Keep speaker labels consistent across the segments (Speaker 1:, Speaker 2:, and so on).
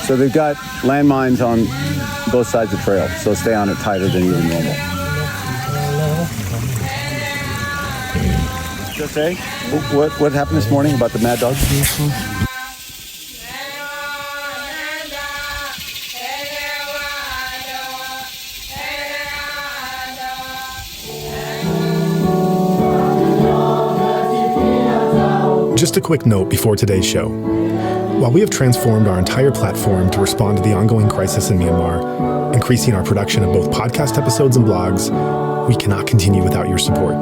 Speaker 1: So they've got landmines on both sides of the trail, so stay on it tighter than even normal. Just say, what happened this morning about the mad dog?
Speaker 2: Just a quick note before today's show. While we have transformed our entire platform to respond to the ongoing crisis in Myanmar, increasing our production of both podcast episodes and blogs, we cannot continue without your support.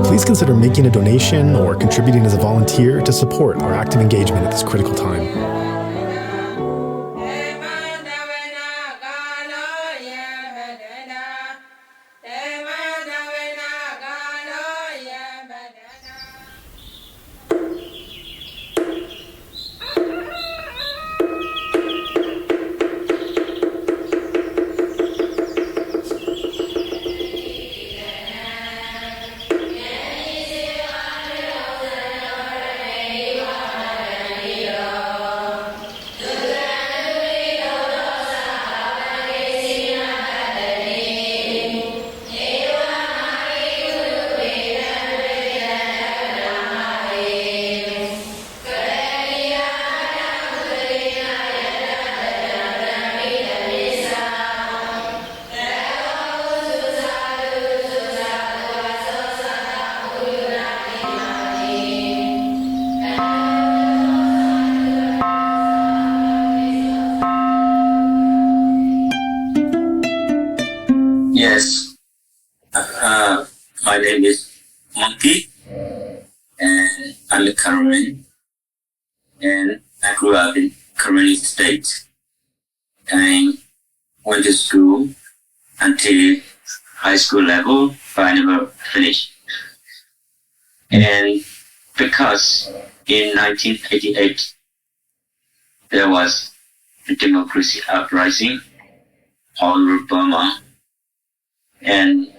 Speaker 2: Please consider making a donation or contributing as a volunteer to support our active engagement at this critical time.
Speaker 3: Yes, my name is Monkey, and I'm a Karenni, and I grew up in Karenni State. I went to school until high school level, but I never finished. And because in 1988 there was a democracy uprising all over Burma, and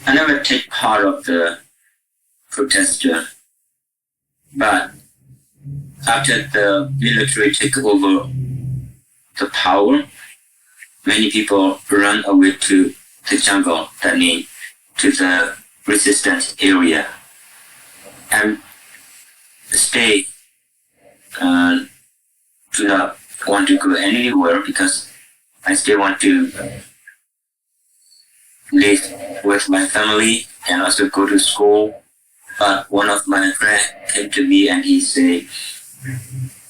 Speaker 3: I never take part of the protester. But after the military took over the power, many people run away to the jungle, that means to the resistance area, and stay, do not want to go anywhere because I still want to live with my family and also go to school. But one of my friends came to me and he said,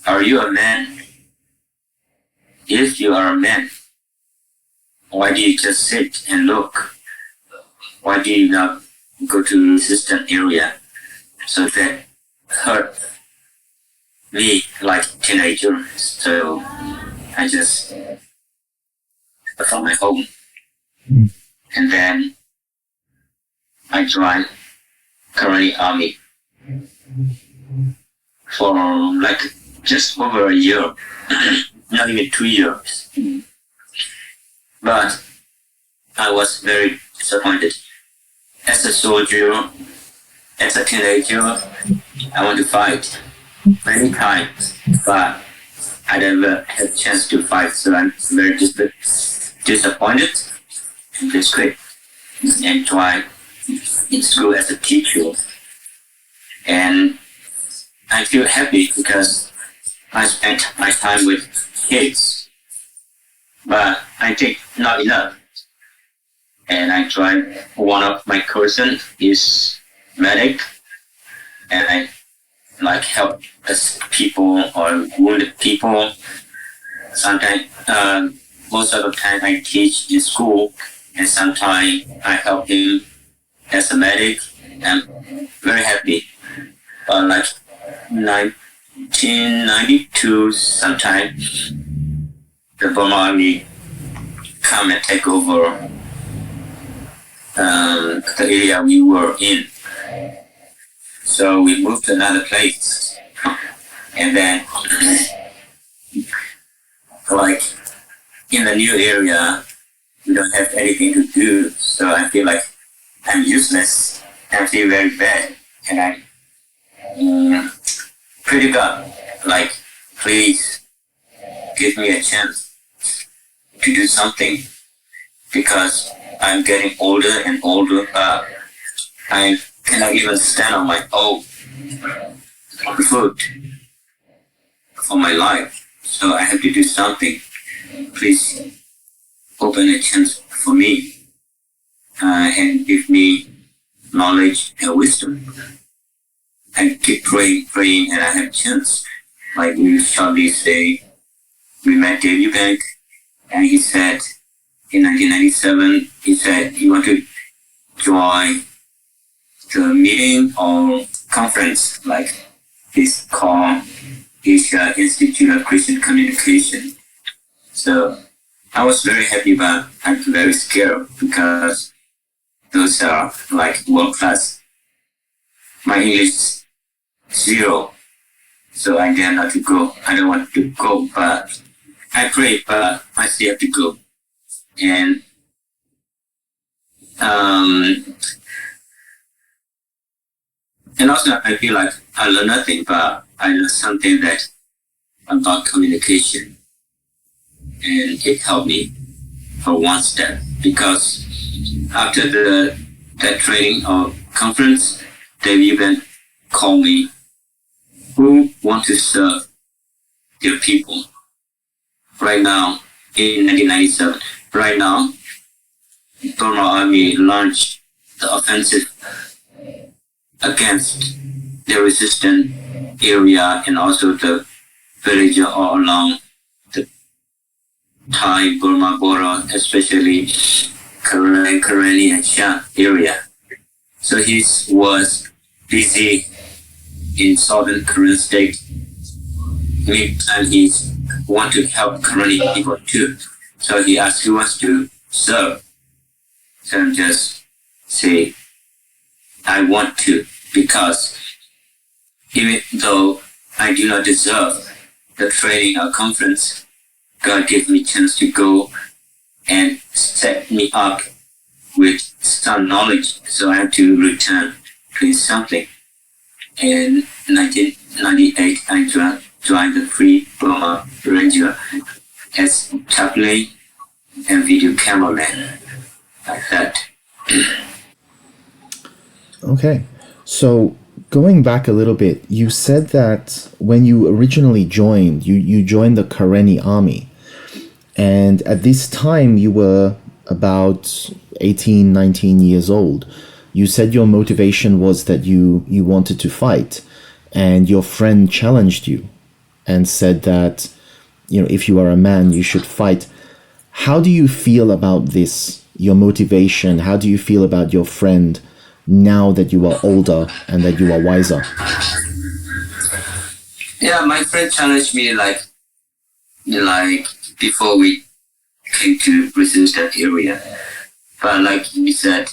Speaker 3: "Are you a man? If you are a man, why do you just sit and look? Why do you not go to the resistant area?" So that hurt me like teenager. So I just from my home. And then I joined Karenni Army for like just over a year, not even 2 years. But I was very disappointed. As a soldier, as a teenager, I want to fight many times, but I never had a chance to fight, so I'm very disappointed and just quit and try in school as a teacher. And I feel happy because I spent my time with kids, but I think not enough. And I tried, one of my cousin is medic, and I like help people or wounded people. Sometimes, most of the time I teach in school, and sometimes I help him as a medic. I'm very happy. But like 1992, sometime the Burma Army come and take over the area we were in. So we moved to another place, and then like in the new area, we don't have anything to do. So I feel like I'm useless I feel very bad, and I pray to God, like, please give me a chance to do something, because I'm getting older and older, but I cannot even stand on my own foot for my life. So I have to do something. Please open a chance for me and give me knowledge and wisdom. I keep praying, and I have a chance. Like we shortly say, we met David Eubank, and he said in 1997, he said he wanted to join the meeting or conference, like this called Asia Institute of Christian Communication. So I was very happy, but I'm very scared because those are like world class. My English is 0, so I dare not to go. I don't want to go, but I pray, but I still have to go. And also I feel like I learned nothing, but I learned something that about communication, and it helped me for one step, because after that training or conference, David Eubank called me, who want to serve their people. Right now, in 1997, right now, Burma Army launched the offensive against the resistant area and also the village all along the Thai-Burma border, especially Karenni and Shan area. So he was busy in southern Korean state. Meantime, he want to help Karenni people too. So he asked who wants to serve. So I'm just say, I want to, because even though I do not deserve the training or conference, God gave me a chance to go and set me up with some knowledge, so I have to return to something. In 1998, I joined the Free Burma Rangers as chaplain and video cameraman, like that.
Speaker 4: Okay, so going back a little bit, you said that when you originally joined, you joined the Karenni army, and at this time you were about 18, 19 years old. You said your motivation was that you wanted to fight, and your friend challenged you and said that, you know, if you are a man, you should fight. How do you feel about this, your motivation? How do you feel about your friend now that you are older and that you are wiser?
Speaker 3: Yeah, my friend challenged me like before we came to resistant area. But like he said,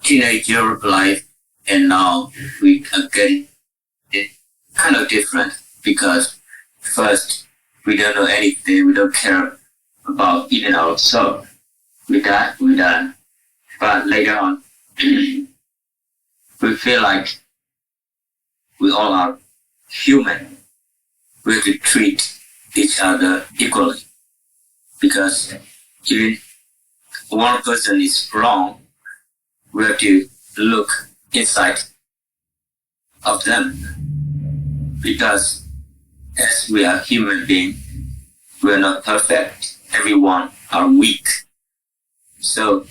Speaker 3: teenager life and now we are getting it kind of different, because first we don't know anything, we don't care about even ourselves. We die. But later on, we feel like we all are human. We have to treat each other equally, because even one person is wrong, we have to look inside of them, because as we are human beings, we are not perfect. Everyone are weak. So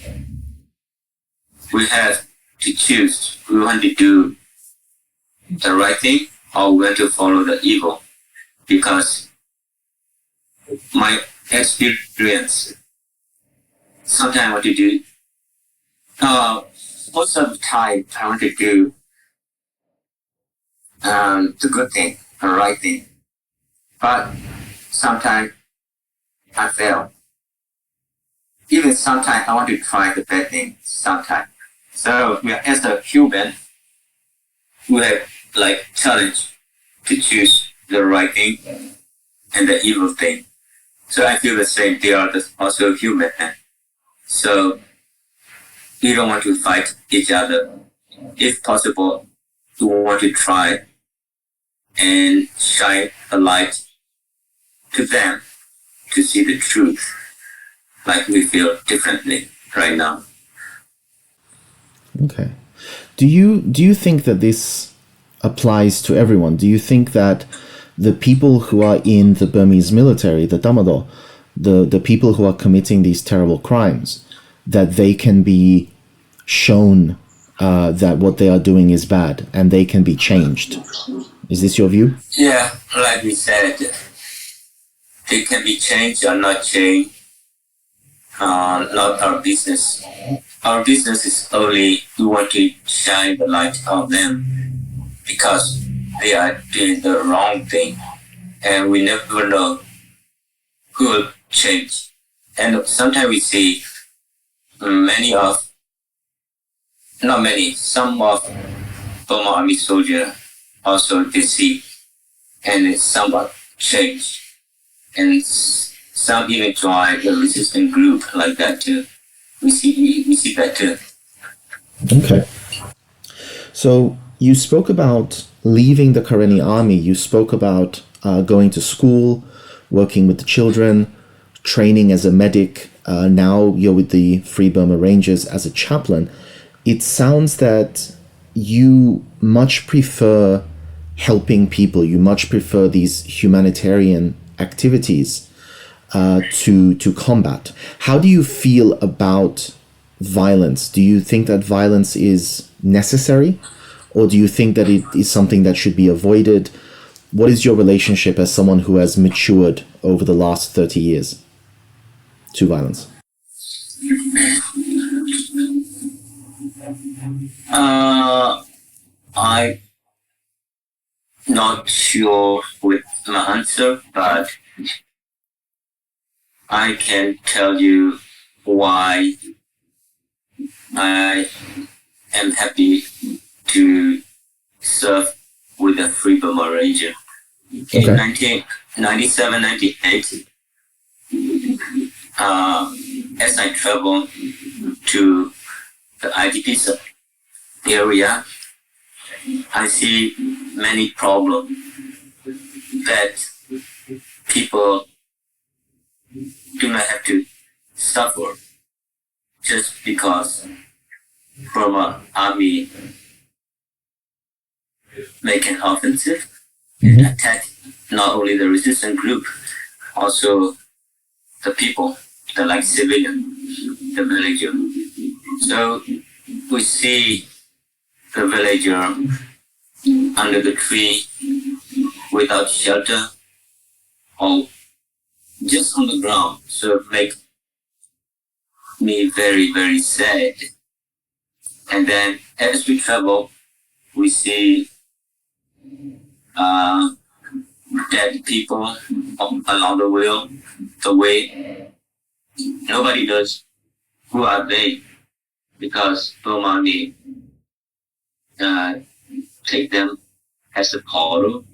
Speaker 3: we have to choose. We want to do the right thing or we want to follow the evil. Because my experience, sometimes I want to do, most of the time I want to do the good thing, the right thing. But sometimes I fail. Even sometimes I want to try the bad thing, sometimes. So we are, as a human, we have like challenge to choose the right thing and the evil thing. So I feel the same. They are also human. So you don't want to fight each other. If possible, you want to try and shine a light to them to see the truth, like we feel differently right now.
Speaker 4: Okay. Do you think that this applies to everyone? Do you think that the people who are in the Burmese military, the Tatmadaw, the people who are committing these terrible crimes, that they can be shown that what they are doing is bad and they can be changed? Is this your view?
Speaker 3: Yeah, like we said, they can be changed or not changed. Not our business. Our business is only we want to shine the light on them because they are doing the wrong thing, and we never know who will change. And sometimes we see some of Burma Army soldiers also deceived and somewhat changed, and some even join the resistance group like that too. We see that too.
Speaker 4: Okay. So you spoke about leaving the Karenni army. You spoke about going to school, working with the children, training as a medic. Now you're with the Free Burma Rangers as a chaplain. It sounds that you much prefer helping people. You much prefer these humanitarian activities to combat. How do you feel about violence? Do you think that violence is necessary, or do you think that it is something that should be avoided? What is your relationship as someone who has matured over the last 30 years to violence?
Speaker 3: I'm not sure with my answer, but I can tell you why I am happy to serve with the Free Burma Ranger.
Speaker 4: Okay.
Speaker 3: In 1997, 98, as I traveled to the IDP area, I see many problems that people do not have to suffer just because Burma Army make an offensive attack not only the resistance group, also the people, the like civilian, the villager. So we see the villager under the tree without shelter or just on the ground. So it makes me very, very sad. And then as we travel, we see dead people along the way. Nobody knows who are they because Burma Army take them as a portal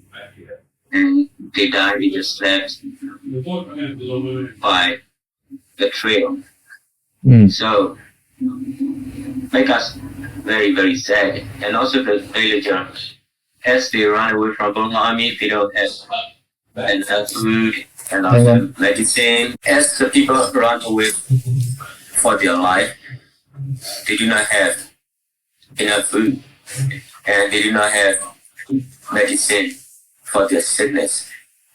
Speaker 3: and they die in the steps by the trail. So make us very, very sad. And also the villager, as they run away from Burma Army, they don't have enough food and also medicine. As the people run away for their life, they do not have enough food and they do not have medicine for their sickness.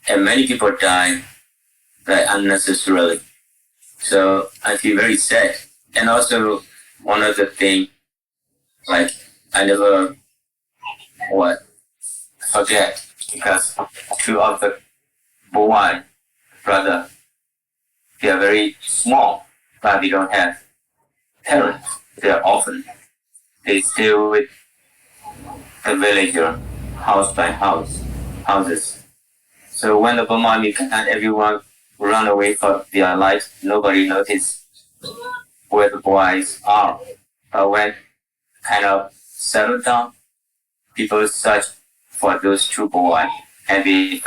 Speaker 3: And many people die unnecessarily. So I feel very sad. And also one other thing, like I never forget because two of the boy brother, they are very small, but they don't have parents. They are orphan. They stay with the villager, house by houses. So when the Burma Army and everyone run away for their lives, nobody noticed where the boys are. But when kind of settled down, people search for those two boys, and they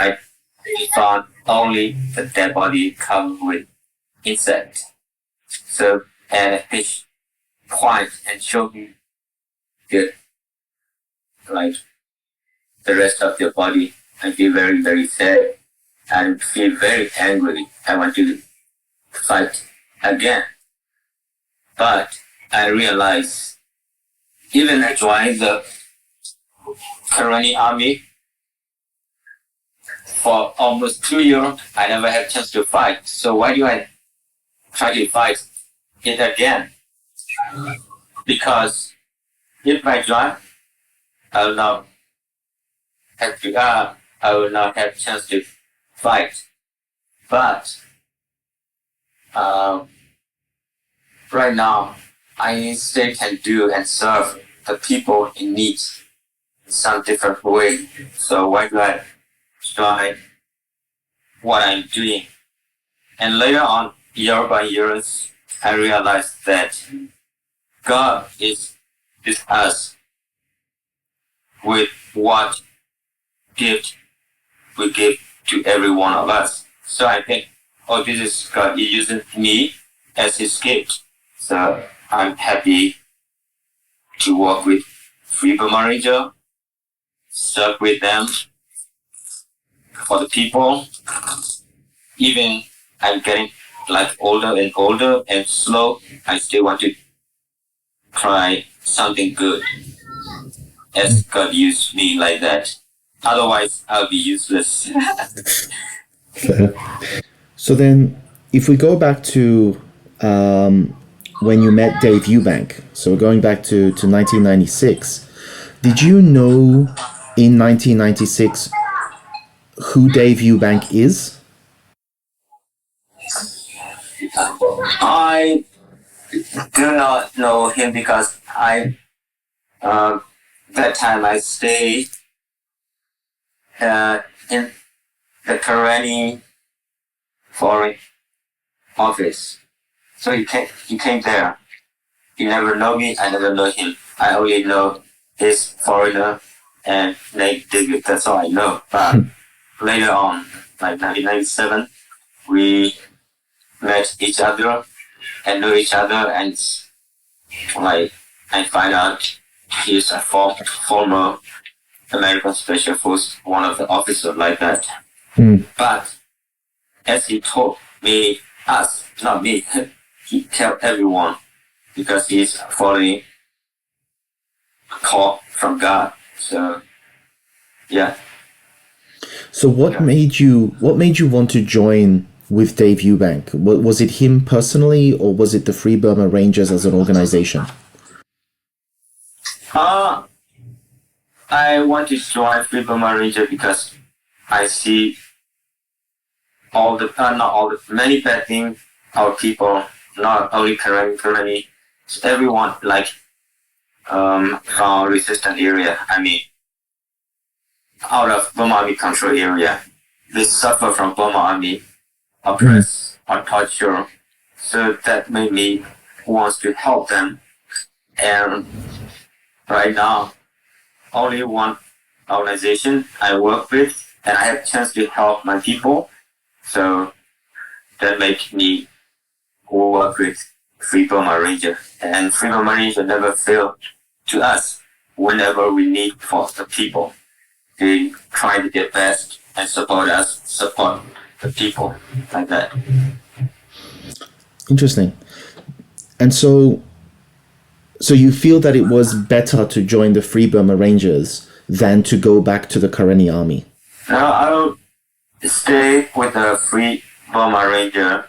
Speaker 3: found only the dead body covered with insects. So and he point and show me the like the rest of your body. I feel very, very sad and feel very angry. I want to fight again. But I realize even I joined the Karenni army for almost 2 years, I never had a chance to fight. So why do I try to fight it again? Because if I join, I will not have a chance to fight. But right now, I still can do and serve the people in need in some different way. So why do I try what I'm doing? And later on, year by years, I realized that God is us with what gift we give to every one of us. So I think, this is God using me as his gift. So I'm happy to work with Free Burma Rangers, serve with them for the people. Even I'm getting older and older and slow, I still want to try something good as God used me like that. Otherwise, I'll be useless.
Speaker 4: So then, if we go back to when you met Dave Eubank, so we're going back to 1996, did you know in 1996 who Dave Eubank is?
Speaker 3: I do not know him because that time I stayed in the Karenni foreign office. So he came there. He never know me, I never know him. I only know his foreigner and name David, that's all I know. But later on, like 1997, we met each other and knew each other, and I find out he's a former American Special Force, one of the officers like that. But as he told me, not me, he tell everyone because he's following a call from God. So, yeah.
Speaker 4: So what made you want to join with Dave Eubank? Was it him personally, or was it the Free Burma Rangers as an organization?
Speaker 3: I want to join Free Burma Rangers because I see many bad things our people, not only Karenni, everyone from resistant area. I mean, out of Burma Army control area, they suffer from Burma Army oppress or torture. So that made me want to help them. And right now, only one organization I work with, and I have a chance to help my people. So that makes me work with Free Burma Rangers. And Free Burma Rangers never fail to us whenever we need for the people. They try to get best and support us, support the people like that.
Speaker 4: Interesting. And so you feel that it was better to join the Free Burma Rangers than to go back to the Karenni army?
Speaker 3: Now I'll stay with the Free Burma Ranger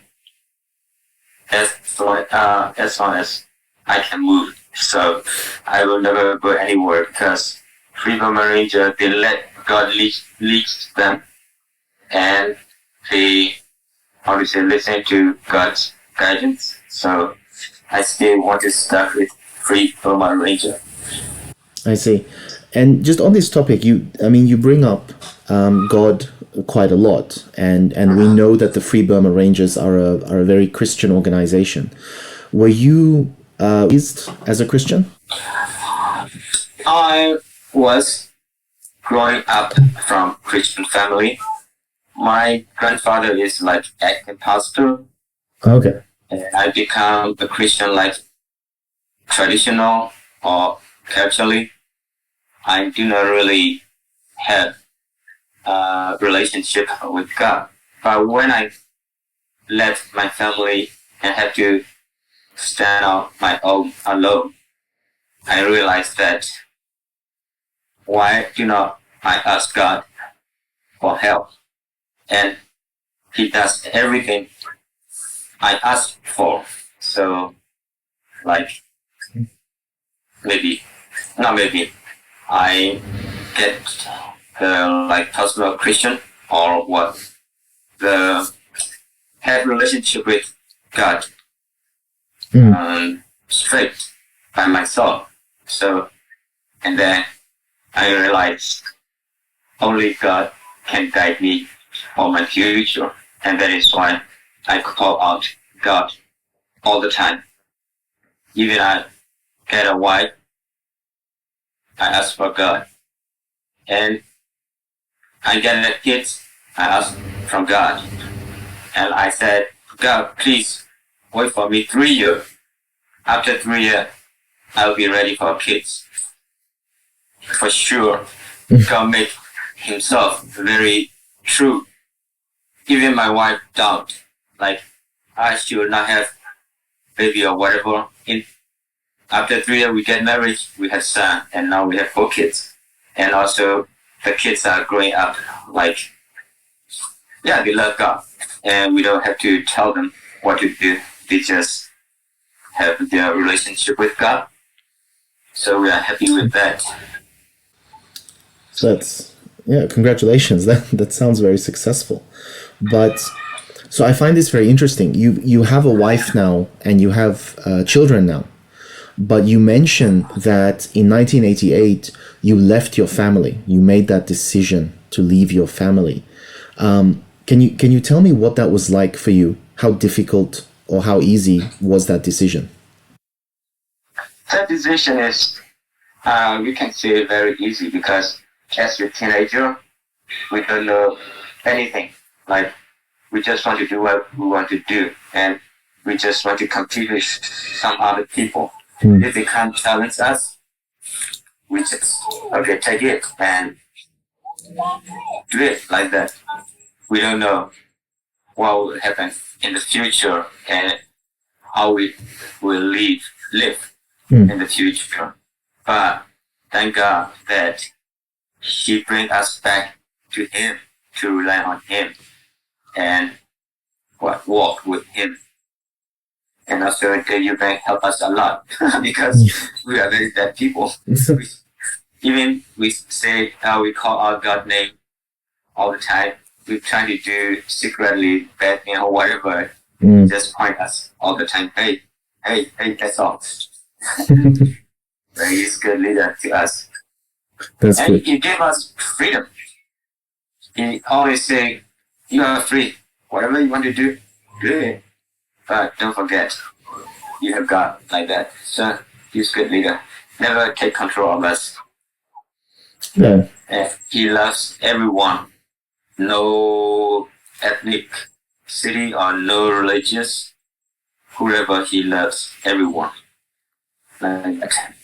Speaker 3: as long as I can move. So I will never go anywhere because Free Burma Ranger, they let God lead them, and they obviously listen to God's guidance. So I still want to start with Free Burma Ranger.
Speaker 4: I see. And just on this topic, you bring up God quite a lot, and we know that the Free Burma Rangers are a very Christian organization. Were you raised as a Christian?
Speaker 3: I was growing up from Christian family. My grandfather is like acting pastor.
Speaker 4: Okay.
Speaker 3: and I become a Christian like traditional or culturally. I do not really have a relationship with God. But when I left my family and had to stand on my own alone, I realized that why do not I ask God for help? And He does everything I ask for. So, like, I get the like personal Christian or what the have relationship with God straight by myself. So, and then I realized only God can guide me for my future, and that is why I call out God all the time. Even I get a wife, I ask for God, and I get a kids, I ask from God, and I said, God, please wait for me 3 years. After 3 years, I'll be ready for kids. For sure, God make Himself very true. Even my wife doubt, like I should not have baby or whatever. After 3 years, we get married, we have son, and now we have 4 kids. And also, the kids are growing up like, yeah, they love God. And we don't have to tell them what to do. They just have their relationship with God. So we are happy with that.
Speaker 4: So congratulations. That sounds very successful. But so I find this very interesting. You have a wife now and you have children now. But you mentioned that in 1988 you left your family. You made that decision to leave your family. Can you tell me what that was like for you? How difficult or how easy was that decision?
Speaker 3: That decision is, we can say very easy because as a teenager, we don't know anything. Like, we just want to do what we want to do, and we just want to compete with some other people. If they can't challenge us, we just, okay, take it and do it like that. We don't know what will happen in the future and how we will live in the future. But thank God that He brings us back to Him, to rely on Him and walk with Him. And also David Eubank help us a lot because we are very bad people. Even we say we call out God's name all the time. We try to do secretly bad thing or whatever. Just point us all the time. Hey, that's all. He's a good leader to us.
Speaker 4: That's
Speaker 3: and
Speaker 4: good.
Speaker 3: He gave us freedom. He always say, you are free. Whatever you want to do, do it. But don't forget, you have God like that. So He's a good leader. Never take control of us.
Speaker 4: Yeah.
Speaker 3: And He loves everyone. No ethnic city or no religious. Whoever He loves, everyone. Like that.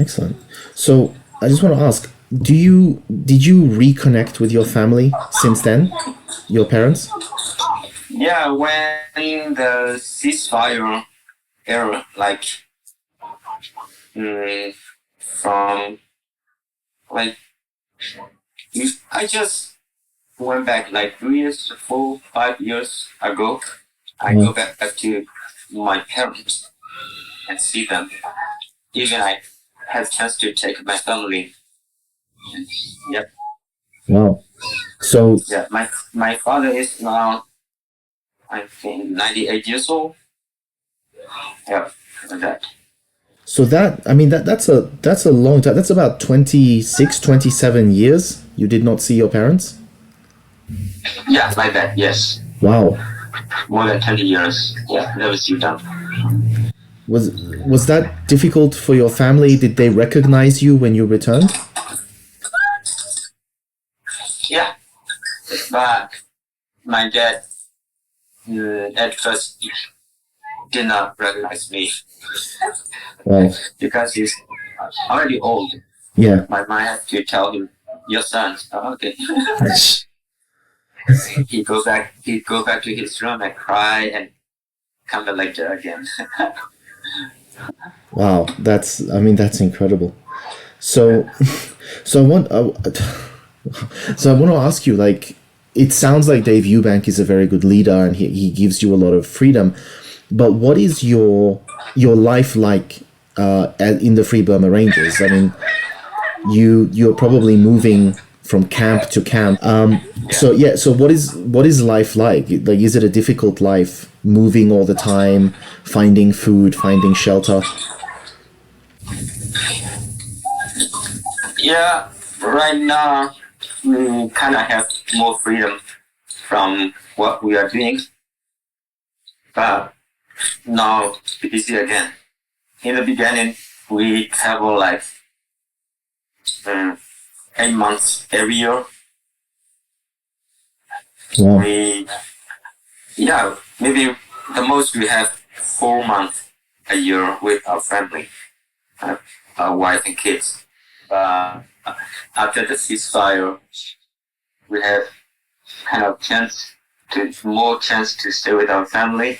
Speaker 4: Excellent. So I just want to ask, did you reconnect with your family since then? Your parents?
Speaker 3: Yeah, when the ceasefire era, like from like I just went back like 3 years, 4, 5 years ago. I go back to my parents and see them. Even I had a chance to take my family. Yep.
Speaker 4: Wow. So
Speaker 3: Yeah, my father is now, I think, 98 years old. Yeah, like that.
Speaker 4: so that's a long time. That's about 26, 27 years you did not see your parents?
Speaker 3: Yeah, like that, yes.
Speaker 4: Wow.
Speaker 3: More than 20 years. Yeah, never see them.
Speaker 4: Was that difficult for your family? Did they recognize you when you returned?
Speaker 3: Yeah. But my dad at first he did not recognize me
Speaker 4: Wow.
Speaker 3: because he's already old.
Speaker 4: Yeah.
Speaker 3: My mom had to tell him, "Your son." Oh, okay. He go back to his room and cry and come back later again.
Speaker 4: Wow. That's incredible. So, so I want, so I want to ask you, like, it sounds like Dave Eubank is a very good leader and he gives you a lot of freedom, but what is your life like in the Free Burma Rangers? I mean, you're probably moving from camp to camp. So what is life like? Like, is it a difficult life, moving all the time, finding food, finding shelter?
Speaker 3: Yeah, right now we kind of have more freedom from what we are doing, but now it's busy again. In the beginning, we travel like 8 months every year.
Speaker 4: Wow.
Speaker 3: Maybe the most we have 4 months a year with our family, our wife and kids. After the ceasefire, we have kind of more chance to stay with our family,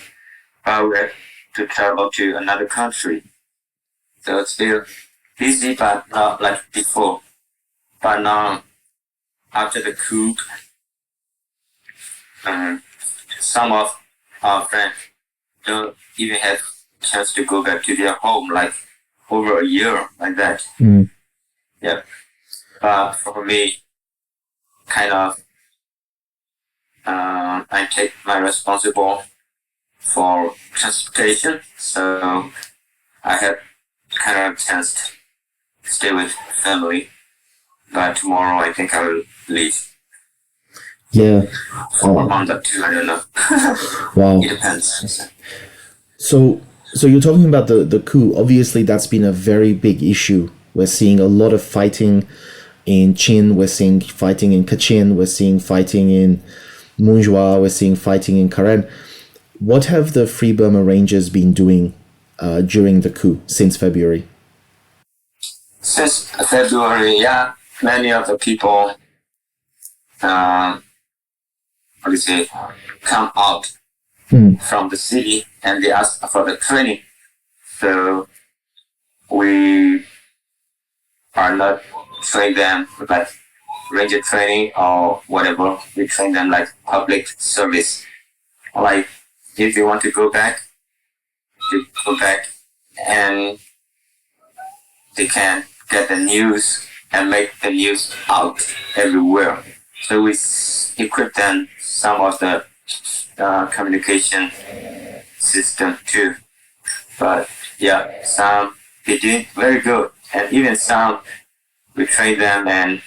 Speaker 3: but we have to travel to another country. So it's still busy, but not like before. But now, after the coup, some of our friends don't even have chance to go back to their home, like over a year, like that.
Speaker 4: Mm.
Speaker 3: Yeah. But for me, kind of, I take my responsible for transportation, so I have kind of chance to stay with family. But tomorrow, I think I will leave.
Speaker 4: Yeah.
Speaker 3: For a month or two, I don't know.
Speaker 4: Wow.
Speaker 3: It depends.
Speaker 4: So you're talking about the coup. Obviously, that's been a very big issue. We're seeing a lot of fighting in Chin. We're seeing fighting in Kachin. We're seeing fighting in Munjwa. We're seeing fighting in Karen. What have the Free Burma Rangers been doing during the coup since February?
Speaker 3: Since February, yeah, many of the people, come out from the city and they ask for the training. So we are not train them like ranger training or whatever. We train them like public service. Like if they want to go back, and they can get the news and make the news out everywhere. So we equip them some of the communication system too. But yeah, some they doing very good, and even some we train them and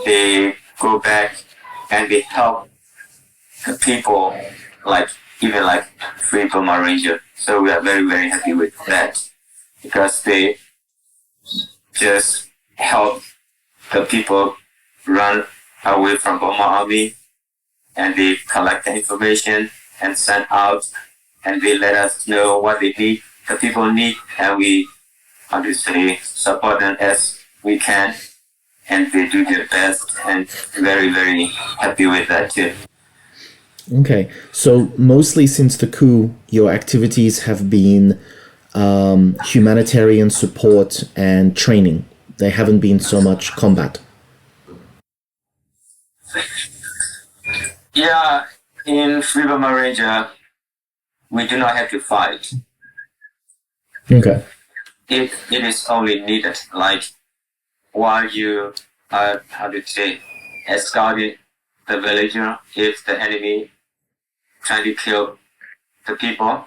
Speaker 3: they go back and they help the people like even like Free Burma Ranger. So we are very, very happy with that because they just help the people run away from Burma Army and they collect the information and send out and they let us know what they need, the people need, and we support them as we can, and they do their best and very, very happy with that too.
Speaker 4: Okay, so mostly since the coup, your activities have been humanitarian support and training. They haven't been so much combat.
Speaker 3: Yeah, in Free Burma Ranger, we do not have to fight.
Speaker 4: Okay.
Speaker 3: It is only needed, like while you are, escorting the villager, if the enemy trying to kill the people,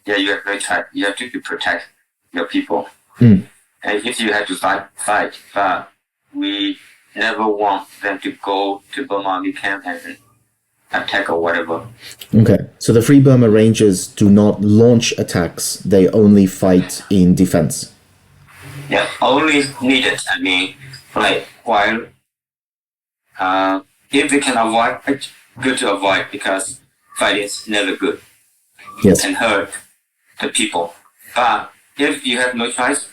Speaker 3: yeah, you have no choice. You have to protect your people. And if you have to fight, but we never want them to go to Burma Army camp and attack or whatever.
Speaker 4: Okay, so the Free Burma Rangers do not launch attacks, they only fight in defense.
Speaker 3: Yeah, only needed. Like while if we can avoid, it's good to avoid because fighting is never good.
Speaker 4: Yes.
Speaker 3: And hurt the people. But if you have no choice,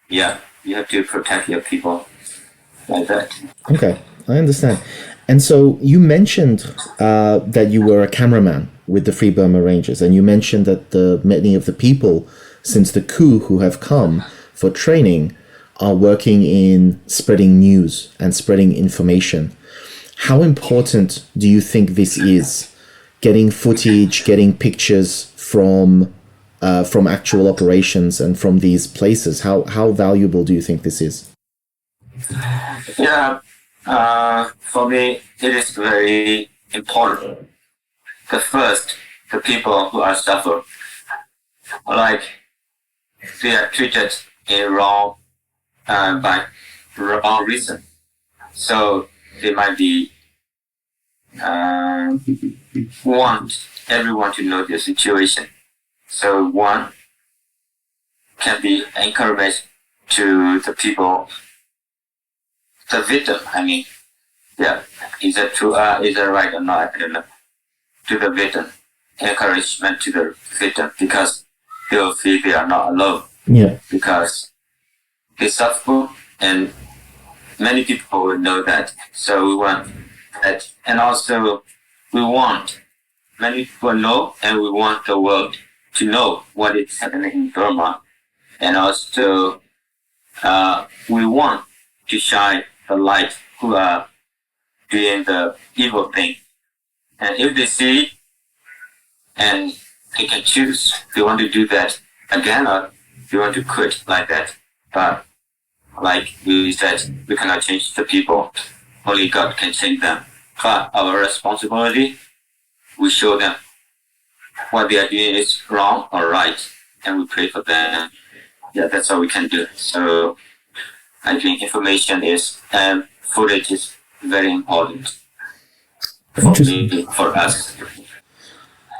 Speaker 3: yeah, you have to protect your people like that.
Speaker 4: Okay, I understand. And so you mentioned that you were a cameraman with the Free Burma Rangers, and you mentioned that many of the people since the coup who have come for training are working in spreading news and spreading information. How important do you think this is? Getting footage, getting pictures from actual operations and from these places. How valuable do you think this is?
Speaker 3: Yeah, for me, it is very important. The people who are suffering, like they are treated in wrong, by wrong reason. So they might be want everyone to know the situation. So one can be encouraged to the people, the victim. I mean, yeah, is that true? Is that right or not? I don't know. To the victim, encouragement to the victim, because they will feel they are not alone.
Speaker 4: Yeah.
Speaker 3: Because they suffer, and many people will know that. So we want that, and also we want many people know, and we want the world to know what is happening in Burma, and also we want to shine the light who are doing the evil thing. And if they see, and they can choose, they want to do that again or they want to quit like that. But like we said, we cannot change the people. Only God can change them. But our responsibility, we show them what they are doing is wrong or right, and we pray for them. Yeah, that's all we can do. So I think information is and footage is very important for us.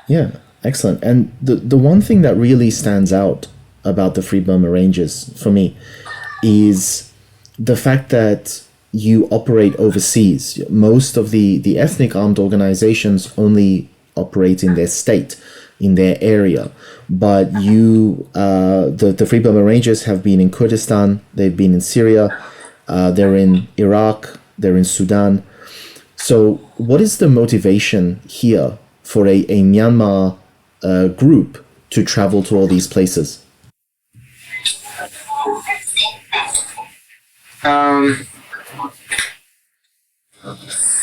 Speaker 4: Yeah, excellent. And the one thing that really stands out about the Free Burma Rangers for me is the fact that you operate overseas. Most of the ethnic armed organizations only operate in their state, in their area. But you, the Free Burma Rangers have been in Kurdistan, they've been in Syria, they're in Iraq, they're in Sudan. So what is the motivation here for a Myanmar group to travel to all these places?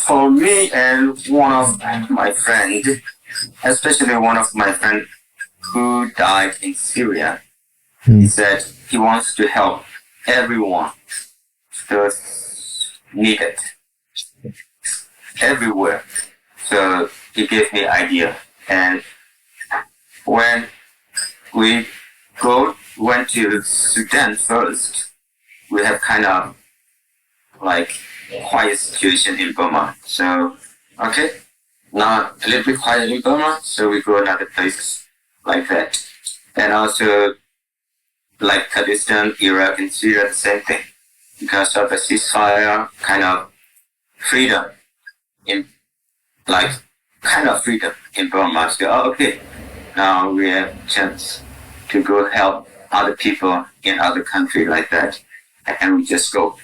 Speaker 3: For me and one of my friends, especially one of my friends who died in Syria, he said he wants to help everyone those needed everywhere. So he gave me idea, and when we went to Sudan first, we have kind of like quiet situation in Burma. So okay, now a little bit quiet in Burma, so we go another place like that. And also like Kurdistan, Iraq, and Syria, the same thing. Because of the ceasefire, kind of freedom in Burma. So okay, now we have chance to go help other people in other countries like that, and we just go.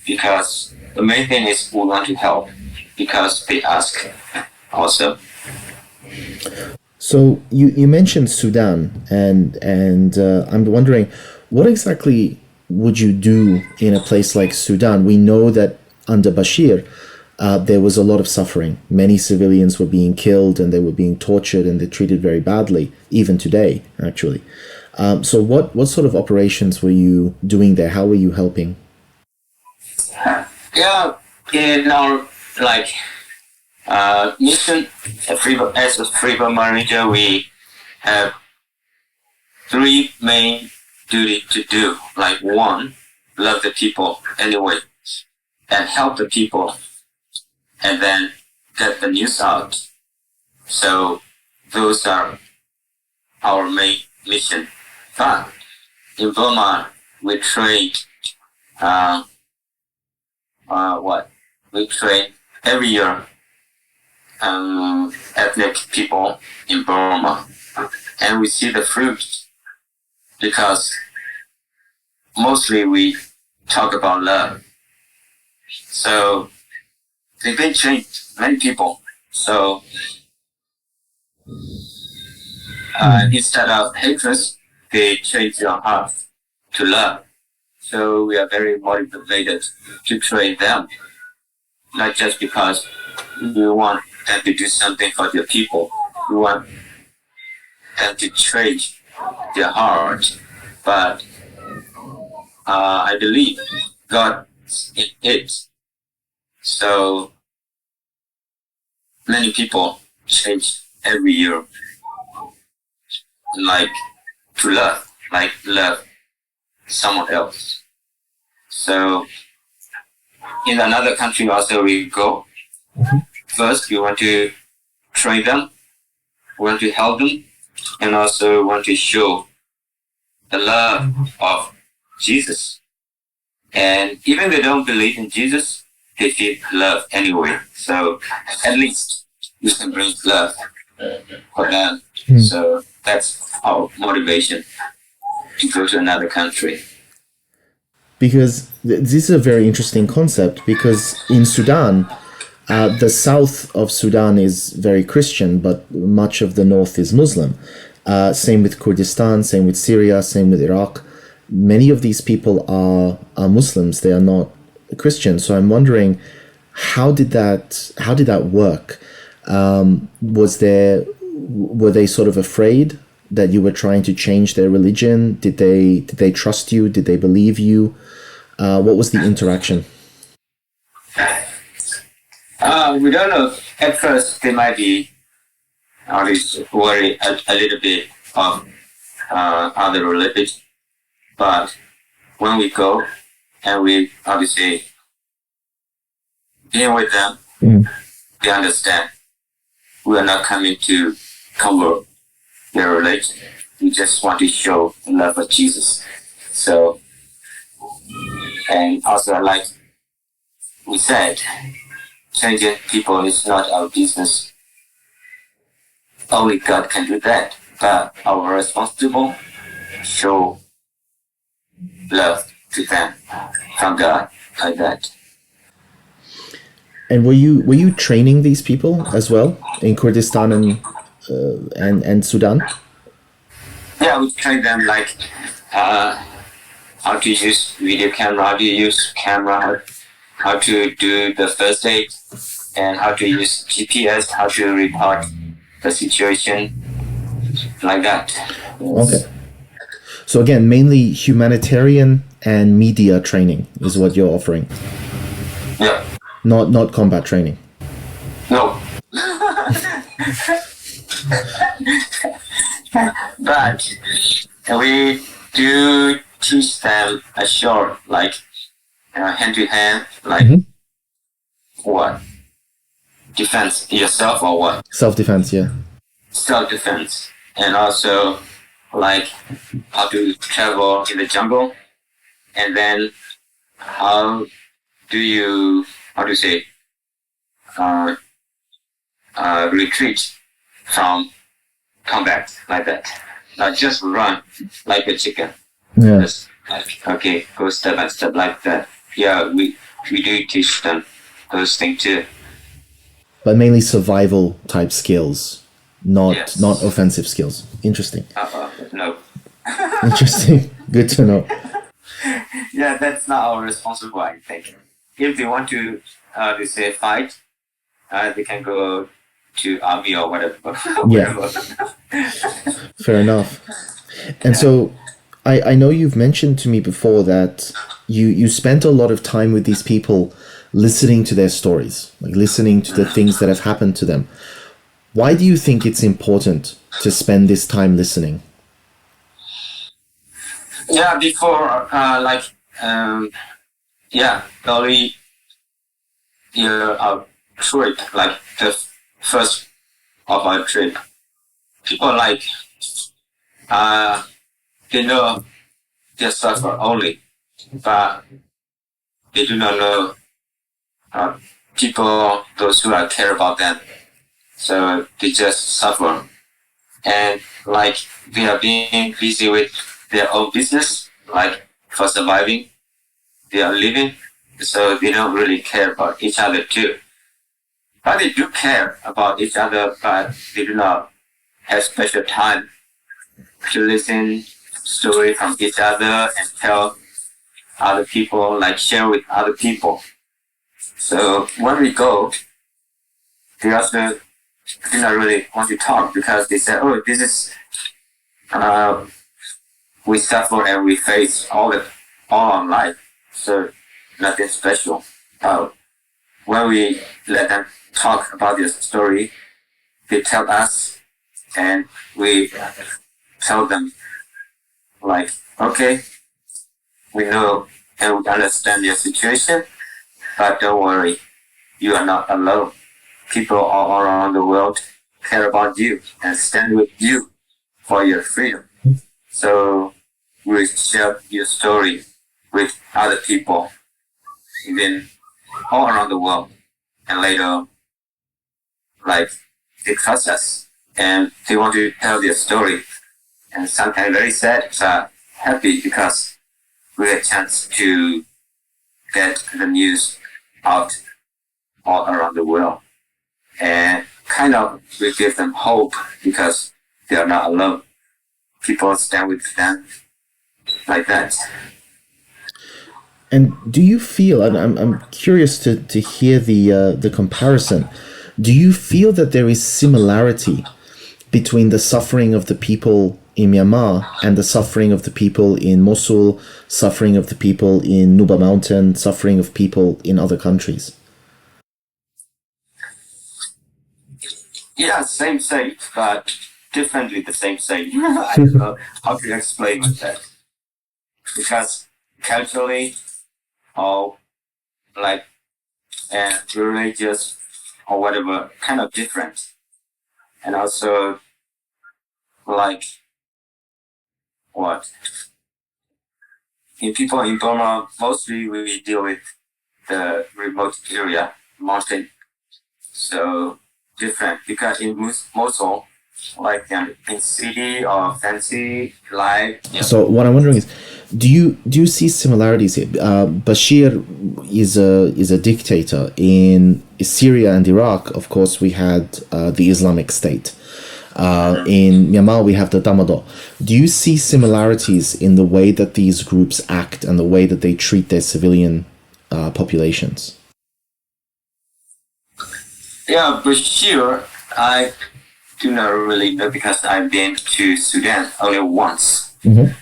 Speaker 3: Because the main thing is we want to help because they ask also.
Speaker 4: So you mentioned Sudan, and I'm wondering, what exactly would you do in a place like Sudan? We know that under Bashir, there was a lot of suffering. Many civilians were being killed, and they were being tortured, and they're treated very badly, even today, actually. So what sort of operations were you doing there? How were you helping?
Speaker 3: Yeah, in our mission as a Free Burma Ranger, we have three main duty to do. Like one, love the people anyway, and help the people, and then get the news out. So those are our main mission. But in Burma, we train. We train every year ethnic people in Burma, and we see the fruit because mostly we talk about love. So they've been changed, many people. So instead of hatred, they change their heart to love. So we are very motivated to train them, not just because we want them to do something for their people. We want them to change their heart. But I believe God is in it. So many people change every year, like to love someone else. So in another country also we go. First, we want to train them, we want to help them, and also want to show the love of Jesus. And even they don't believe in Jesus, they feel love anyway. So at least we can bring love for them. So that's our motivation to go to another country.
Speaker 4: Because this is a very interesting concept, because in Sudan, the south of Sudan is very Christian, but much of the north is Muslim. Same with Kurdistan, same with Syria, same with Iraq. Many of these people are Muslims. They are not Christian. So I'm wondering, how did that work? Were they sort of afraid that you were trying to change their religion? Did they trust you? Did they believe you? What was the interaction?
Speaker 3: We don't know. At first, they might be worried a little bit of other religions. But when we go and we obviously deal with them, they understand we are not coming to convert their religion. We just want to show the love of Jesus. So, and also like we said, changing people is not our business. Only God can do that. But our responsible show love to them from God like that.
Speaker 4: And were you training these people as well in Kurdistan and Sudan?
Speaker 3: Yeah, we train them like how to use video camera, how to use camera, how to do the first aid, and how to use GPS, how to report the situation, like that.
Speaker 4: Okay. So again, mainly humanitarian and media training is what you're offering.
Speaker 3: Yeah.
Speaker 4: Not combat training.
Speaker 3: No. But we do teach them a short, like hand to hand, like what? Defense yourself or what?
Speaker 4: Self-defense, yeah.
Speaker 3: Self-defense. And also like how to travel in the jungle, and then how to retreat from combat, like that. Not just run like a chicken.
Speaker 4: Yeah.
Speaker 3: Just like, okay, go step by step like that. Yeah, we do teach them those things too.
Speaker 4: But mainly survival type skills, not
Speaker 3: Yes.
Speaker 4: offensive skills. Interesting.
Speaker 3: No.
Speaker 4: Interesting. Good to know.
Speaker 3: Yeah, that's not our responsibility, I think. If they want to, fight, they can go to army or whatever.
Speaker 4: Yeah. Fair enough. And so I know you've mentioned to me before that you spent a lot of time with these people listening to their stories, like listening to the things that have happened to them. Why do you think it's important to spend this time listening?
Speaker 3: Yeah, before, early year of trip, like the first of our trip, people they know they suffer only, but they do not know people, those who care about them, So they just suffer. And like they are being busy with their own business, like for surviving, they are living, so they don't really care about each other too. But they do care about each other, but they do not have special time to listen story from each other and tell other people, like share with other people. So when we go, they also do not really want to talk because they say, oh, this is, we suffer and we face all our life. So nothing special. When we let them talk about their story, they tell us and we tell them like, okay, we know and we understand your situation, but don't worry, you are not alone. People all around the world care about you and stand with you for your freedom. So we share your story with other people, even all around the world. And later, like, they trust us and they want to tell their story. And sometimes very sad, but happy because we had a chance to get the news out all around the world. And kind of we give them hope because they are not alone. People stand with them like that.
Speaker 4: And do you feel, and I'm curious to hear the comparison, do you feel that there is similarity between the suffering of the people in Myanmar and the suffering of the people in Mosul, suffering of the people in Nuba Mountain, suffering of people in other countries?
Speaker 3: Yeah, same, but differently the same. I don't know how to explain that. Because culturally, or like, and religious, or whatever, kind of different. And also, like, what? In people in Burma, mostly we deal with the remote area, mountain. So, different. Because in Mosul, like in city or fancy life. Yeah.
Speaker 4: So what I'm wondering is, do you see similarities here? Bashir is a dictator. In Syria and Iraq, of course, we had the Islamic State. In Myanmar, we have the Tatmadaw. Do you see similarities in the way that these groups act and the way that they treat their civilian populations?
Speaker 3: Yeah, Bashir, I do not really know because I've been to Sudan only once.
Speaker 4: Mm-hmm.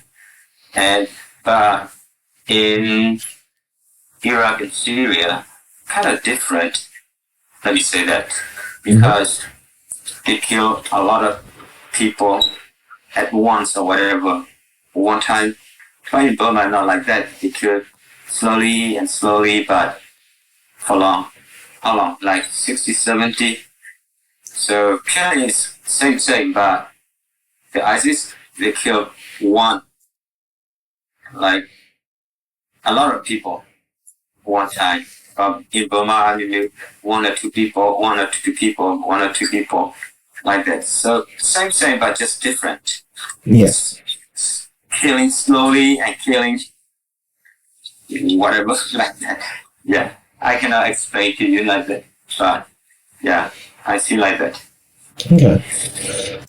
Speaker 3: But in Iraq and Syria, kind of different. Let me say that because they kill a lot of people at once or whatever, one time. But in Burma, not like that. They kill slowly and slowly, but for long. How long? Like 60, 70. So killing is same, but the ISIS, they kill one, like a lot of people one time. In Burma, I mean, one or two people, like that. So same, but just different.
Speaker 4: Yes.
Speaker 3: Killing slowly and killing whatever like that. Yeah, I cannot explain to you like that, but yeah, I see like that.
Speaker 4: Okay.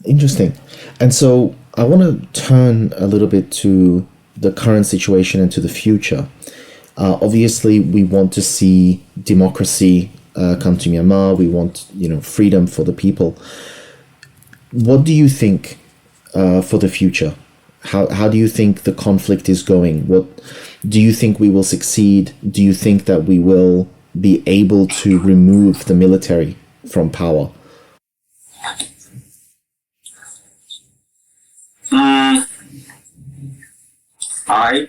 Speaker 4: Interesting. And so I want to turn a little bit to the current situation and to the future. Obviously, we want to see democracy come to Myanmar. We want, freedom for the people. What do you think for the future? How do you think the conflict is going? What do you think we will succeed? Do you think that we will be able to remove the military from power?
Speaker 3: I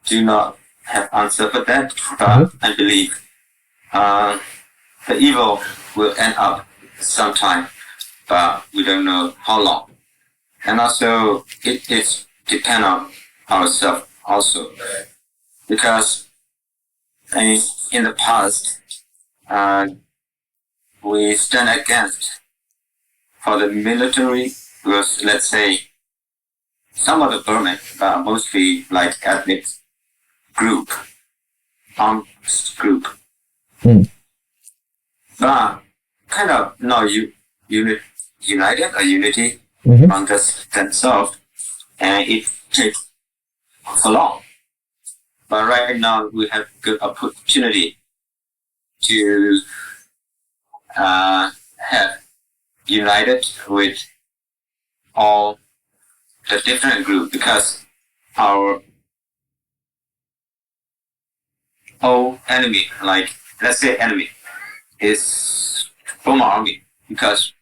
Speaker 3: do not have answer for that, but I believe the evil will end up sometime, but we don't know how long. And also, it is depend on ourselves also, because in the past, we stand against for the military was, let's say, some of the Burman, mostly like ethnic group, armed group, but kind of not united or unity among themselves, and it takes so long. But right now we have good opportunity to have united with all the different groups, because our old enemy, like let's say enemy, is Burma Army, because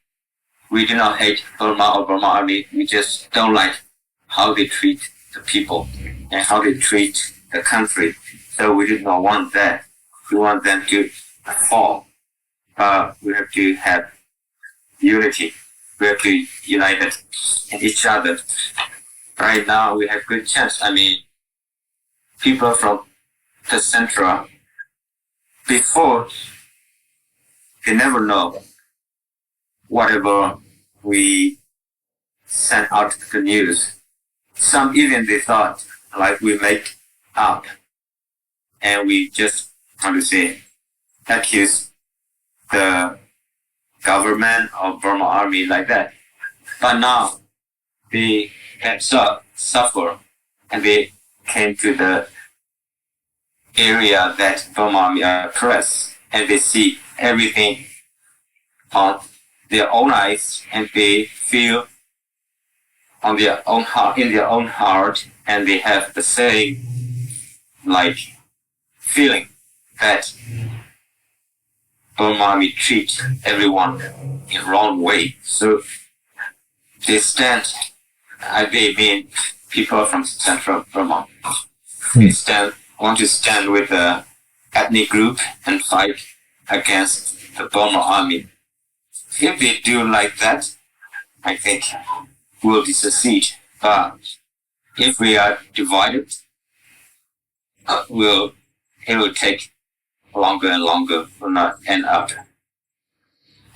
Speaker 3: we do not hate Burma or Burma Army. We just don't like how they treat the people and how they treat the country. So we do not want that. We want them to fall. We have to have unity. We have to unite in each other. Right now we have good chance. I mean, people from the central, before, they never know whatever we send out the news. Some even they thought like we make up and we just, how to say, accuse the government or Burma Army like that. But now they can suffer, and they came to the area that Burma Army oppress, and they see everything on their own eyes, and they feel on their own heart, in their own heart, and they have the same like feeling that Burma Army treat everyone in wrong way. So they stand, they mean people from central Burma. They want to stand with the ethnic group and fight against the Burma Army. If they do like that, I think we'll succeed. But if we are divided, it will take longer and longer. Will not end up.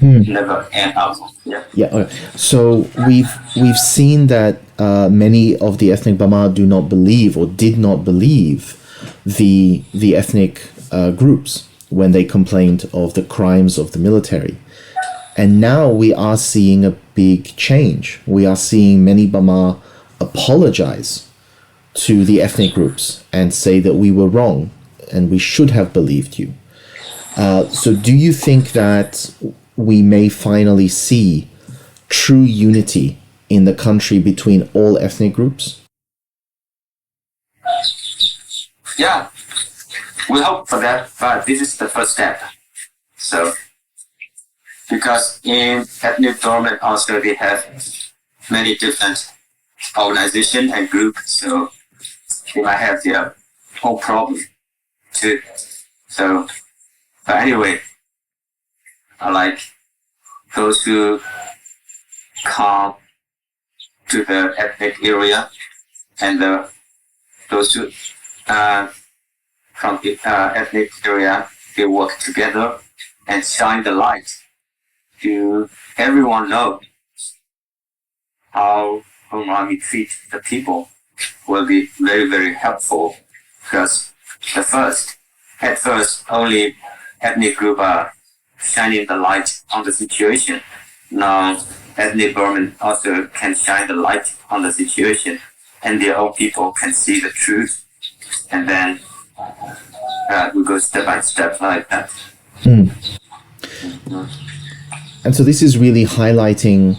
Speaker 3: Never end up. Yeah.
Speaker 4: Yeah. Okay. So we've seen that many of the ethnic Burma do not believe or did not believe the ethnic groups when they complained of the crimes of the military. And now we are seeing a big change. We are seeing many Burma apologize to the ethnic groups and say that we were wrong and we should have believed you. So do you think that we may finally see true unity in the country between all ethnic groups?
Speaker 3: Yeah, we hope for that, but this is the first step. So, because in ethnic government also they have many different organizations and groups, so they might have their own problem too. So, but anyway, I like those who come to the ethnic area and those who from the ethnic area, they work together and shine the light to everyone know how Burma Army treats the people will be very, very helpful, because at first, only ethnic group are shining the light on the situation. Now, ethnic Burman also can shine the light on the situation, and their own people can see the truth, and then we go step by step like that.
Speaker 4: And so this is really highlighting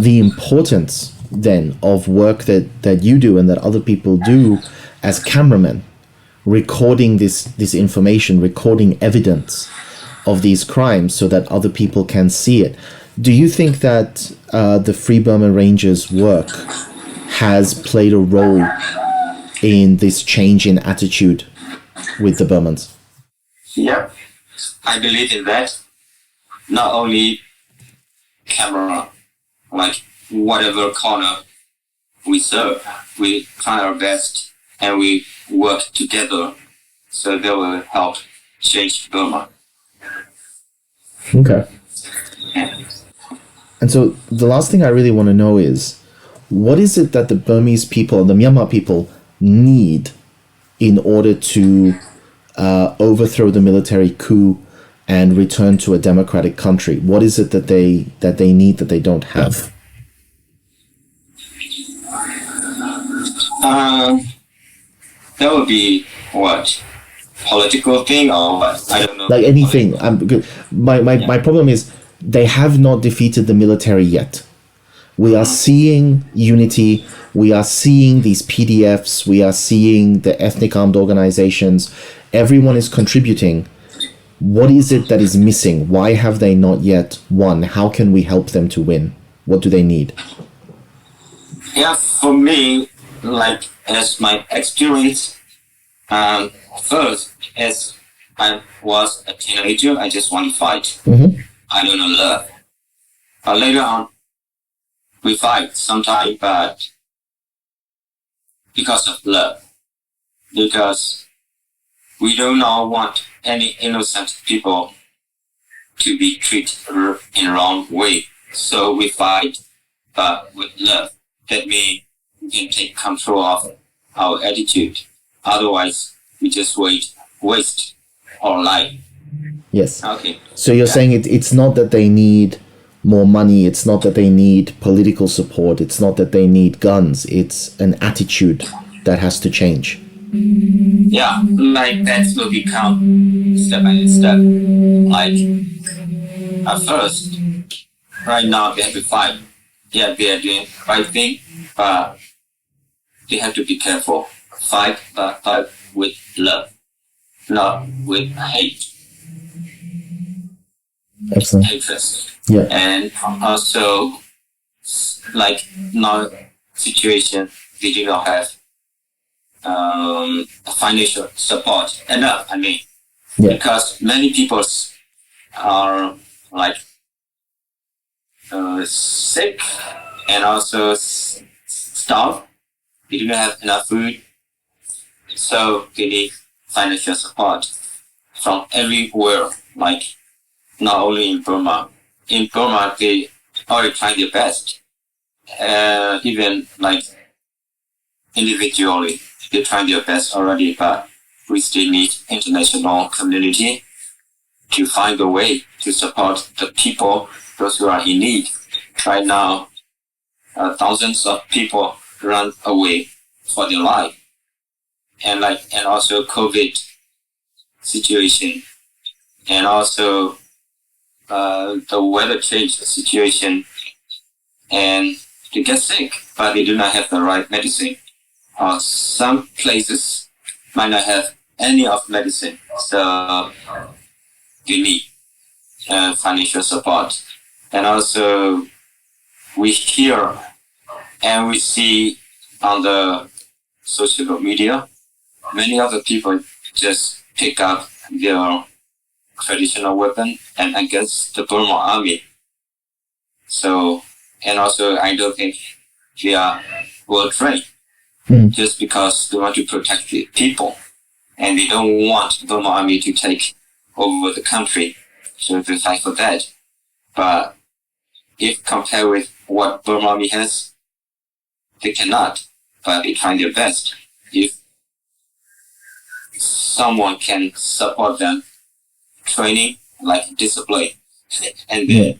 Speaker 4: the importance then of work that you do and that other people do as cameramen, recording this information, recording evidence of these crimes so that other people can see it. Do you think that the Free Burma Rangers work has played a role in this change in attitude with the Burmans?
Speaker 3: Yep, I believe in that. Not only camera, like whatever corner we serve, we try our best and we work together, so that will help change Burma.
Speaker 4: Okay.
Speaker 3: Yeah.
Speaker 4: And so the last thing I really want to know is, what is it that the Burmese people, the Myanmar people, need in order to overthrow the military coup and return to a democratic country? What is it that they need that they don't have?
Speaker 3: That would be what? Political thing or what? I don't know.
Speaker 4: Like anything. My problem is they have not defeated the military yet. We are seeing unity. We are seeing these PDFs. We are seeing the ethnic armed organizations. Everyone is contributing. What is it that is missing? Why have they not yet won? How can we help them to win? What do they need?
Speaker 3: Yeah, for me, like as my experience, first as I was a teenager, I just want to fight.
Speaker 4: Mm-hmm.
Speaker 3: I don't know love. But later on, we fight sometimes, but because of love. Because we do not want any innocent people to be treated in wrong way. So we fight, but with love. That means we can take control of our attitude. Otherwise, we just waste our life.
Speaker 4: Yes.
Speaker 3: Okay.
Speaker 4: So you're saying it's not that they need more money, it's not that they need political support, it's not that they need guns, it's an attitude that has to change.
Speaker 3: Yeah, like that will become step by step. Like at first, right now they have to fight. Yeah, they are doing the right thing, but they have to be careful. Fight, but fight with love, not with hate.
Speaker 4: Excellent.
Speaker 3: Hatred.
Speaker 4: Yeah.
Speaker 3: And also, like now situation, they do not have financial support enough. I mean, because many people are like sick and also starved. They do not have enough food, so they need financial support from everywhere. Like not only in Burma. In Burma, they already try their best. Even like individually, they try their best already, but we still need international community to find a way to support the people, those who are in need. Right now, thousands of people run away for their life, and also COVID situation, and also the weather change situation, and they get sick, but they do not have the right medicine. Some places might not have any of medicine, so they need financial support. And also, we hear and we see on the social media, many other people just pick up their traditional weapon and against the Burma army. So, and also I don't think they are well trained just because they want to protect the people and they don't want the Burma army to take over the country. So they fight for that. But if compared with what Burma army has, they cannot, but they try their best. If someone can support them, training, like discipline, and then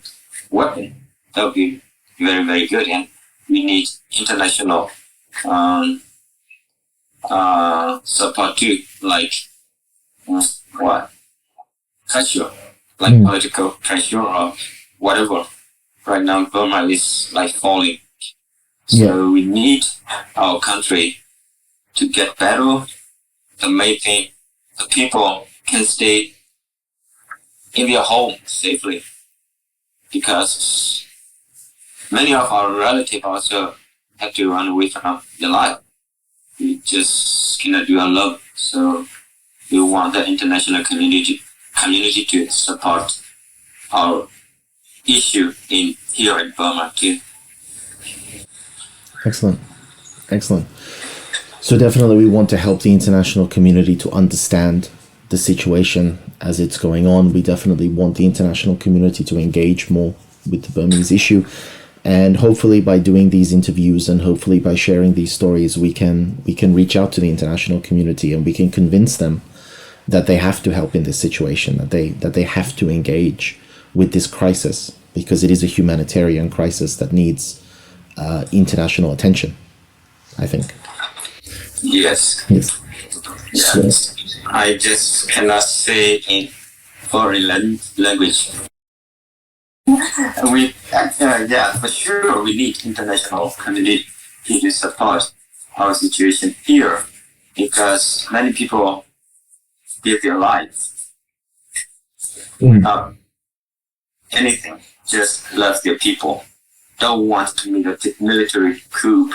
Speaker 3: weapon, that would be very, very good. And we need international support too, like pressure, like political pressure or whatever. Right now, Burma is like falling. So we need our country to get better. The main thing, the people can stay in their home safely, because many of our relatives also have to run away from their life. We just cannot do alone. So we want the international community to support our issue here in Burma too.
Speaker 4: Excellent. So definitely we want to help the international community to understand the situation as it's going on. We definitely want the international community to engage more with the Burmese issue. And hopefully by doing these interviews and hopefully by sharing these stories, we can reach out to the international community and we can convince them that they have to help in this situation, that they have to engage with this crisis, because it is a humanitarian crisis that needs international attention, I think.
Speaker 3: Yes.
Speaker 4: Yes.
Speaker 3: Yes. I just cannot say in foreign language. For sure, we need international community to support our situation here, because many people give their lives without anything, just love their people, don't want to make a military coup,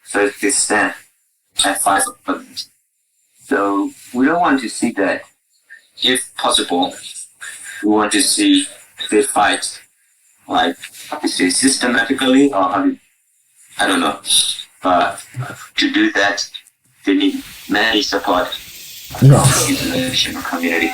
Speaker 3: so they stand and fight for them. So we don't want to see that. If possible, we want to see they fight, like, how to say, systematically, or I don't know. But to do that, they need many support from the international community.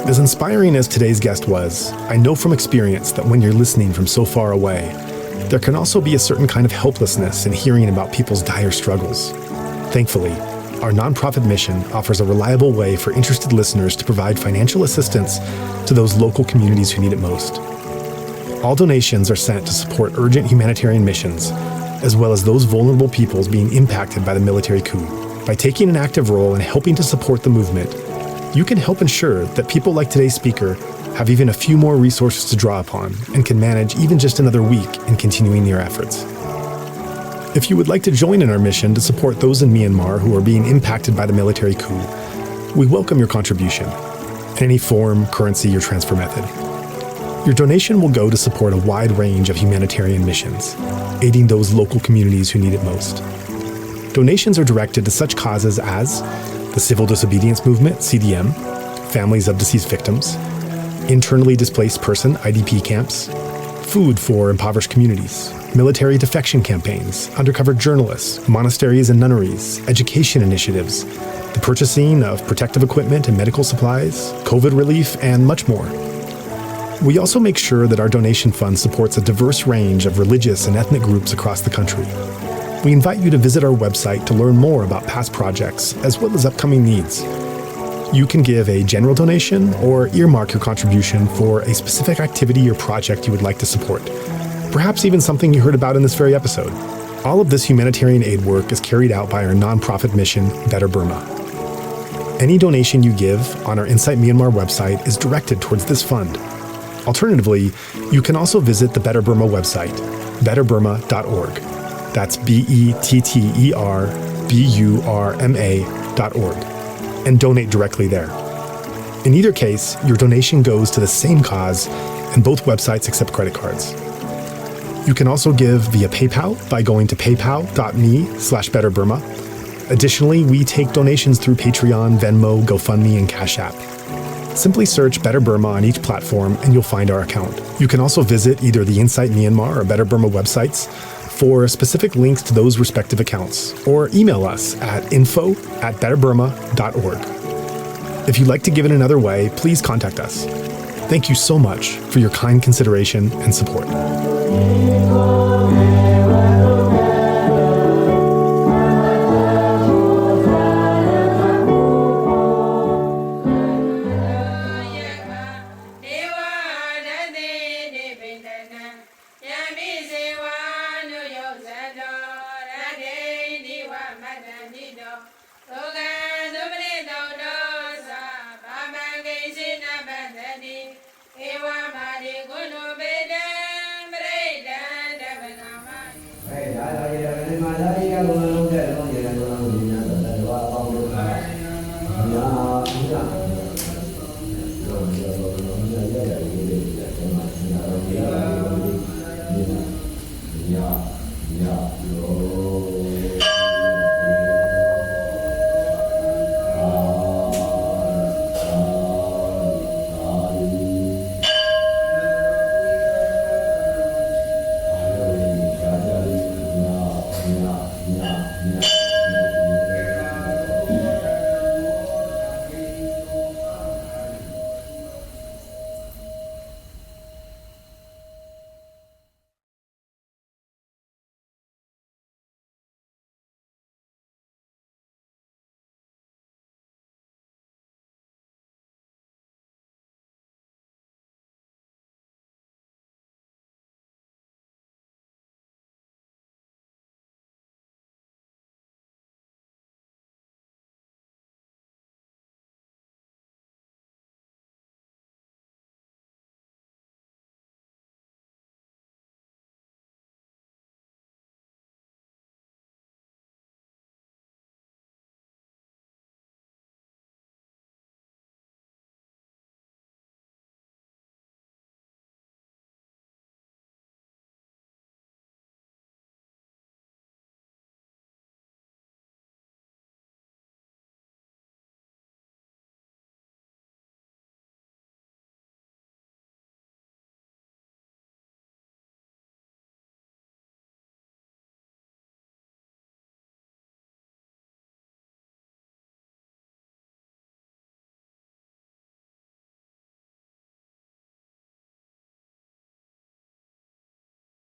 Speaker 2: As inspiring as today's guest was, I know from experience that when you're listening from so far away, there can also be a certain kind of helplessness in hearing about people's dire struggles. Thankfully, our nonprofit mission offers a reliable way for interested listeners to provide financial assistance to those local communities who need it most. All donations are sent to support urgent humanitarian missions, as well as those vulnerable peoples being impacted by the military coup. By taking an active role in helping to support the movement, you can help ensure that people like today's speaker have even a few more resources to draw upon and can manage even just another week in continuing their efforts. If you would like to join in our mission to support those in Myanmar who are being impacted by the military coup, we welcome your contribution in any form, currency, or transfer method. Your donation will go to support a wide range of humanitarian missions, aiding those local communities who need it most. Donations are directed to such causes as the Civil Disobedience Movement, CDM, families of deceased victims, internally displaced person, IDP camps, food for impoverished communities, military defection campaigns, undercover journalists, monasteries and nunneries, education initiatives, the purchasing of protective equipment and medical supplies, COVID relief, and much more. We also make sure that our donation fund supports a diverse range of religious and ethnic groups across the country. We invite you to visit our website to learn more about past projects as well as upcoming needs. You can give a general donation or earmark your contribution for a specific activity or project you would like to support, perhaps even something you heard about in this very episode. All of this humanitarian aid work is carried out by our nonprofit mission, Better Burma. Any donation you give on our Insight Myanmar website is directed towards this fund. Alternatively, you can also visit the Better Burma website, betterburma.org. That's BETTERBURMA.org, and donate directly there. In either case, your donation goes to the same cause, and both websites accept credit cards. You can also give via PayPal by going to paypal.me/betterburma. Additionally, we take donations through Patreon, Venmo, GoFundMe, and Cash App. Simply search Better Burma on each platform and you'll find our account. You can also visit either the Insight Myanmar or Better Burma websites for specific links to those respective accounts, or email us at info@betterburma.org. If you'd like to give it another way, please contact us. Thank you so much for your kind consideration and support.